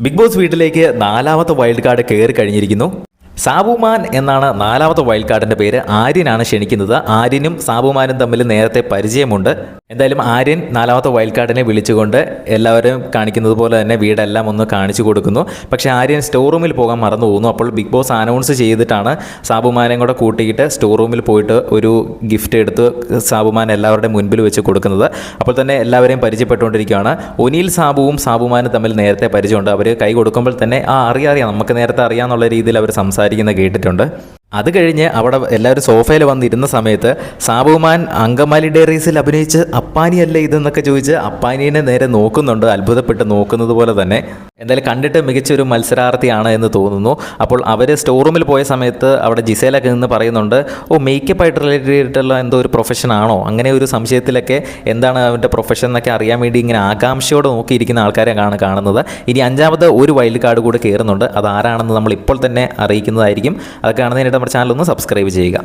Big boss വീട്ടിലേക്ക് നാലാമത്തെ wild card കയറി കഴിഞ്ഞിരിക്കുന്നു. സാബുമാൻ എന്നാണ് നാലാമത്തെ വൈൽഡ് കാർഡിൻ്റെ പേര്. ആര്യനാണ് ക്ഷണിക്കുന്നത്. ആര്യനും സാബുമാനും തമ്മിൽ നേരത്തെ പരിചയമുണ്ട്. എന്തായാലും ആര്യൻ നാലാമത്തെ വൈൽഡ് കാർഡിനെ വിളിച്ചുകൊണ്ട് എല്ലാവരും കാണിക്കുന്നത് പോലെ തന്നെ വീടെല്ലാം ഒന്ന് കാണിച്ചു കൊടുക്കുന്നു. പക്ഷേ ആര്യൻ സ്റ്റോർ റൂമിൽ പോകാൻ മറന്നു പോകുന്നു. അപ്പോൾ ബിഗ് ബോസ് അനൗൺസ് ചെയ്തിട്ടാണ് സാബുമാനെ കൂടെ കൂട്ടിയിട്ട് സ്റ്റോർ റൂമിൽ പോയിട്ട് ഒരു ഗിഫ്റ്റ് എടുത്ത് സാബുമാൻ എല്ലാവരുടെ മുൻപിൽ വെച്ച് കൊടുക്കുന്നത്. അപ്പോൾ തന്നെ എല്ലാവരെയും പരിചയപ്പെട്ടുകൊണ്ടിരിക്കുകയാണ്. ഒനിൽ സാബുവും സാബുമാനും തമ്മിൽ നേരത്തെ പരിചയമുണ്ട്. അവർ കൈ കൊടുക്കുമ്പോൾ തന്നെ അറിയാം നമുക്ക് നേരത്തെ അറിയാമെന്നുള്ള രീതിയിൽ അവർ സംസാരിക്കുന്ന കേട്ടിട്ടുണ്ട്. അത് കഴിഞ്ഞ് അവിടെ എല്ലാവരും സോഫയിൽ വന്നിരുന്ന സമയത്ത് സാബുമാൻ അങ്കമാലി ഡയറീസിൽ അഭിനയിച്ച് അപ്പാനിയല്ലേ ഇതെന്നൊക്കെ ചോദിച്ച് അപ്പാനിയെ നേരെ നോക്കുന്നുണ്ട്, അത്ഭുതപ്പെട്ട് നോക്കുന്നത് പോലെ തന്നെ. എന്തായാലും കണ്ടിട്ട് മികച്ചൊരു മത്സരാർത്ഥിയാണ് എന്ന് തോന്നുന്നു. അപ്പോൾ അവർ സ്റ്റോർ റൂമിൽ പോയ സമയത്ത് അവിടെ ജിസേലൊക്കെ നിന്ന് പറയുന്നുണ്ട്, മേക്കപ്പ് ആയിട്ട് റിലേറ്റഡ് ആയിട്ടുള്ള എന്തോ ഒരു പ്രൊഫഷനാണോ, അങ്ങനെ ഒരു സംശയത്തിലൊക്കെ എന്താണ് അവൻ്റെ പ്രൊഫഷൻ എന്നൊക്കെ അറിയാൻ വേണ്ടി ഇങ്ങനെ ആകാംക്ഷയോടെ നോക്കിയിരിക്കുന്ന ആൾക്കാരെ കാണുന്നത്. ഇനി അഞ്ചാമത് ഒരു വൈൽഡ് കാർഡ് കൂടെ കയറുന്നുണ്ട്. അതാരാണെന്ന് നമ്മൾ ഇപ്പോൾ തന്നെ അറിയിക്കുന്നതായിരിക്കും. അതൊക്കെ കാണുന്നതിനായിട്ട് നമ്മുടെ ചാനൽ ഒന്ന് സബ്സ്ക്രൈബ് ചെയ്യുക.